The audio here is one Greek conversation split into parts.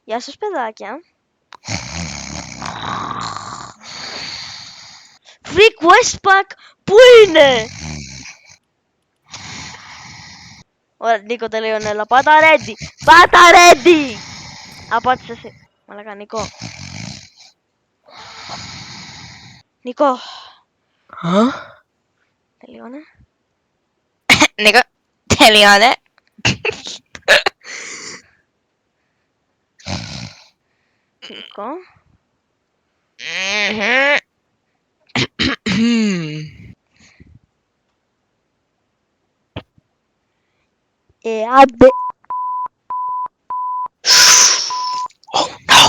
Γεια σας παιδάκια. Free quest pack, πού είναι? Ωραία, Νίκο τελείωνε, πάτα ready. Πάτα ready. Απάντησε εσύ. Μαλάκα, Νίκο. Νίκο. Τελείωνε. Νίκο, τελειώνε. Νίκο. Άντε. Oh no!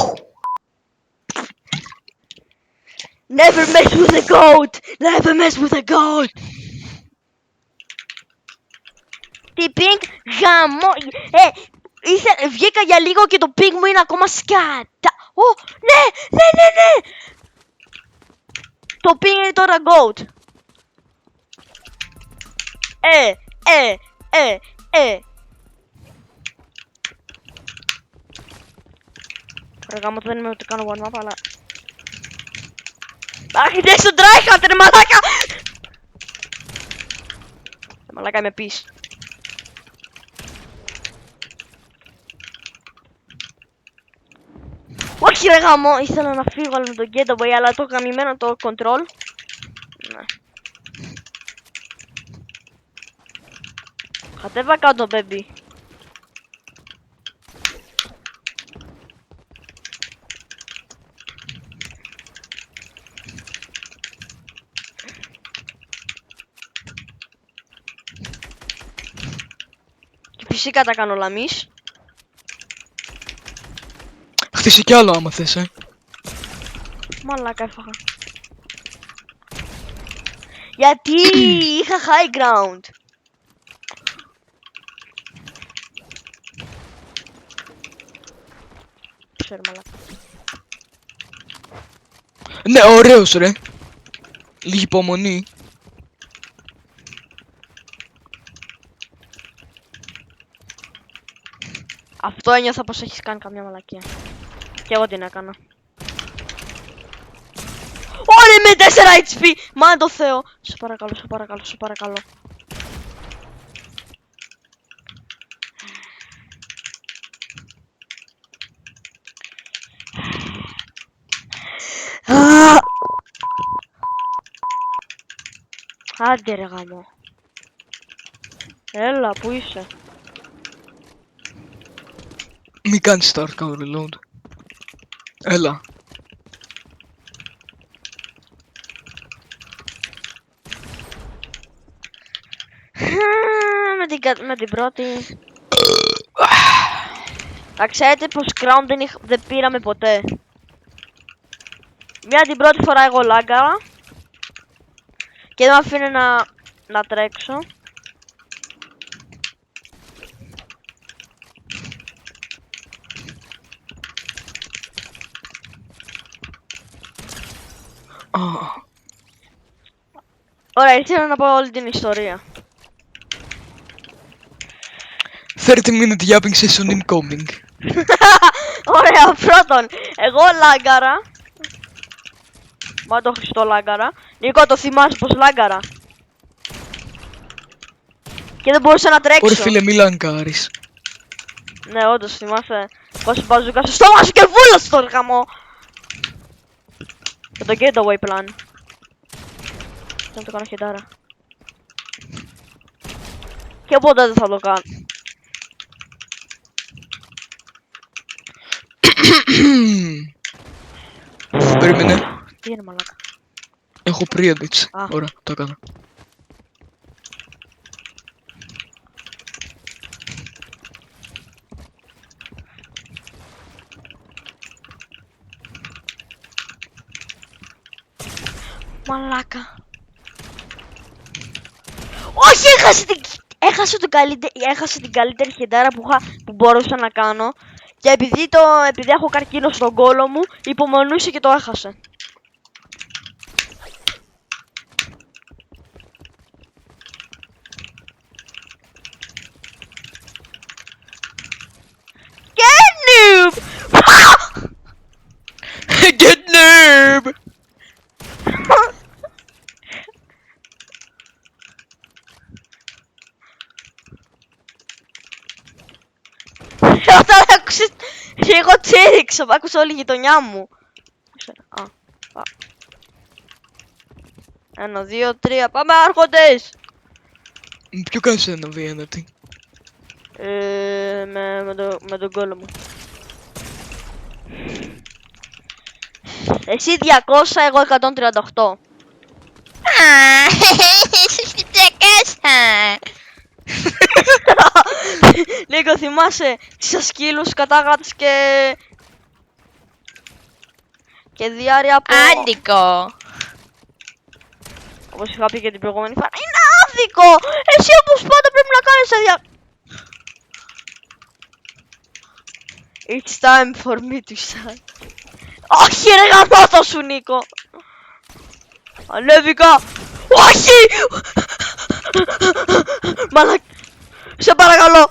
Never mess with a goat. Never mess with a goat. Τι ping, γαμώ. Βγήκα για λίγο και το ping μου είναι ακόμα σκάτα. Ναι, ναι, ναι, ναι. Το ping είναι τώρα goat. Ρε γάμο, δεν είμαι ούτε κάνω one map, αλλά... Αχ, είναι στο dry hunter, μαλάκα! Μαλάκα, είμαι πίσω. Όχι ρε γάμο, ήθελα να φύγω με τον getaway, αλλά το γαμημένο το control. Ναι. Κατέβα κάτω, baby. Και φυσικά τα κάνω λαμίς. Χτίσει κι άλλο άμα θες, Μαλάκα έφαγα. Γιατί είχα high ground. Ξέρω μαλάκα. Ναι, ωραίος ρε. Λίγη υπομονή. Αυτό ένιωθα πως έχεις κάνει καμιά μαλακία. Και εγώ την έκανα. Ωραία με 4 HP! Μα το Θεό! Σε παρακαλώ, σε παρακαλώ, σε παρακαλώ. Άντε ρε γάμο. Έλα, πού είσαι? Μη κάνεις start cover reload. Έλα. Με την πρώτη. Θα ξέρετε πως crown δεν πήραμε ποτέ. Μια την πρώτη φορά εγώ λάγκαρα. Και δεν με αφήνει να τρέξω. Ωραία, ήθελα να πω όλη την ιστορία. 30 minute yapping session incoming. Ωραία, πρώτον, εγώ λάγκαρα. Μα το Χριστό λάγκαρα. Νίκο, το θυμάσαι πως λάγκαρα? Και δεν μπορούσα να τρέξω. Ωραία φίλε, μη λαγκάρεις. Ναι, όντως θυμάσαι πως μπαζούκα στο στόμα σου και βούλος τον γαμό. Με το getaway plan. Θα το κάνω χεντάρα. Και ποτέ δεν θα το κάνω. Περίμενε. Τι είναι μαλάκα? Έχω pre-edits. Α. Ωραία, το έκανα. Μαλάκα. Όχι, έχασα την καλύτερη χεντάρα που μπορούσα να κάνω. Και επειδή έχω καρκίνο στον κόλο μου, υπομονούσε και το έχασε. Και noob! Τσίριξα, άκουσα όλη η γειτονιά μου. Α. 1, 2, 3, πάμε άρχοντες! Ποιο κάνεις ένα V1 τι. Με τον κόλλο μου. Εσύ 200, εγώ 138. Νίκο, θυμάσαι τις ασκήλους κατάγατες και διάρρεια από... Άδικο. Όπως είχα πει και την προηγούμενη φορά. Είναι άδικο! Εσύ όπως πάντα πρέπει να κάνεις τα It's time for me to shine. Όχι ρε γαμώτο σου Νίκο! Ανέβηκα! Όχι! Μαλακ... Σε παρακαλώ!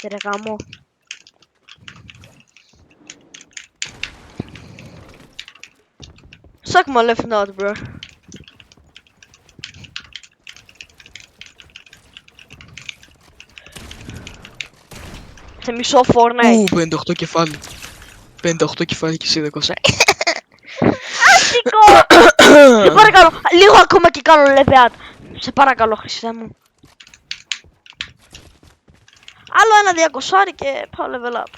Ρε γαμό. Suck my left nut, bro. Σε μισό Fortnite. 58 κεφάλι. 58 κεφάλι και εσύ 200. Άστικο! Σε παρακαλώ, λίγο ακόμα και κάνω level up. Σε παρακαλώ, Χριστέ μου. Άλλο ένα 200 και πάω level up.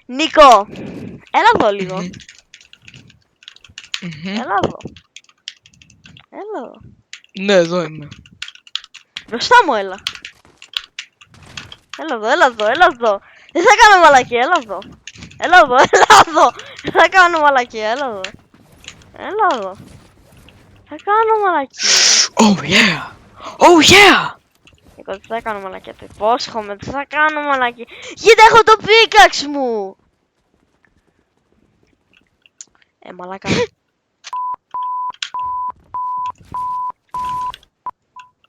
Νίκο, έλα εδώ λίγο. Έλα εδώ. Έλα εδώ. Ναι, εδώ είμαι. Μπροστά μου έλα. Έλα εδώ, έλα εδώ, έλα εδώ. Δεν θα κάνω μαλακία, έλα εδώ. Έλα εδώ, έλα εδώ. Δεν θα κάνω μαλακία, έλα εδώ. Έλα εδώ. Θα κάνω μαλακία. Oh yeah! Oh yeah! Εγώ δεν θα κάνω μαλακία, το υπόσχομαι, δεν θα κάνω μαλακία. Γιατί έχω το πίκαξ μου. Μαλακά.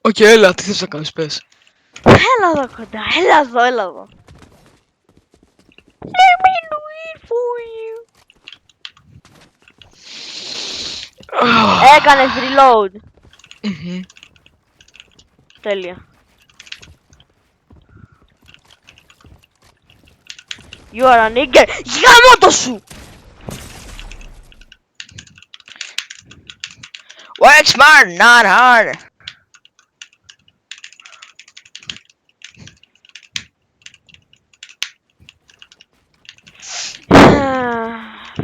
Οκ, έλα, τι θες να κάνεις, πες. Έλα εδώ κοντά, έλα εδώ, έλα εδώ. Let me do it for you. Έκανες reload. Τέλεια. You are a nigger. Γαμώτο σου! Work smart, not hard.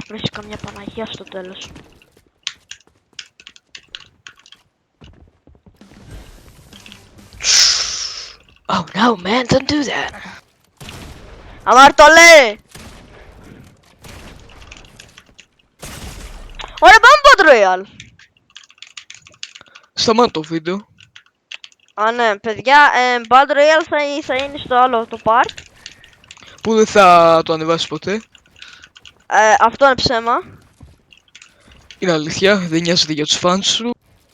Βρες καμιά Παναγία στο τέλος. Oh no, man, don't do that. Αμαρτωλέ! Ωραία, πάμε Battle Royale. Σταμάτα το βίντεο. Α, ναι, παιδιά, Battle Royale θα είναι στο άλλο το part. Που δεν θα το ανεβάσεις ποτέ. Αυτό είναι ψέμα. Είναι αλήθεια, δεν νοιάζεται για τους fans σου.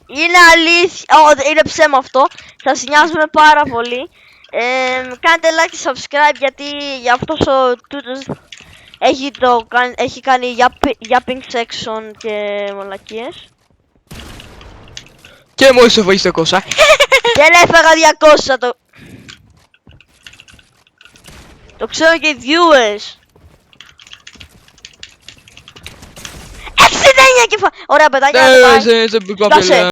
Είναι αλήθεια, είναι ψέμα αυτό. Σας νοιάζουμε πάρα πολύ. Κάντε like και subscribe γιατί για αυτός ο τούτος έχει κάνει yapping section και μαλακίες. Και μόλις έφαγες 200. Δεν έφαγα 200 το ξέρω και οι viewers. 69 κεφά. Ωραία παιδάκια. Ναι, σε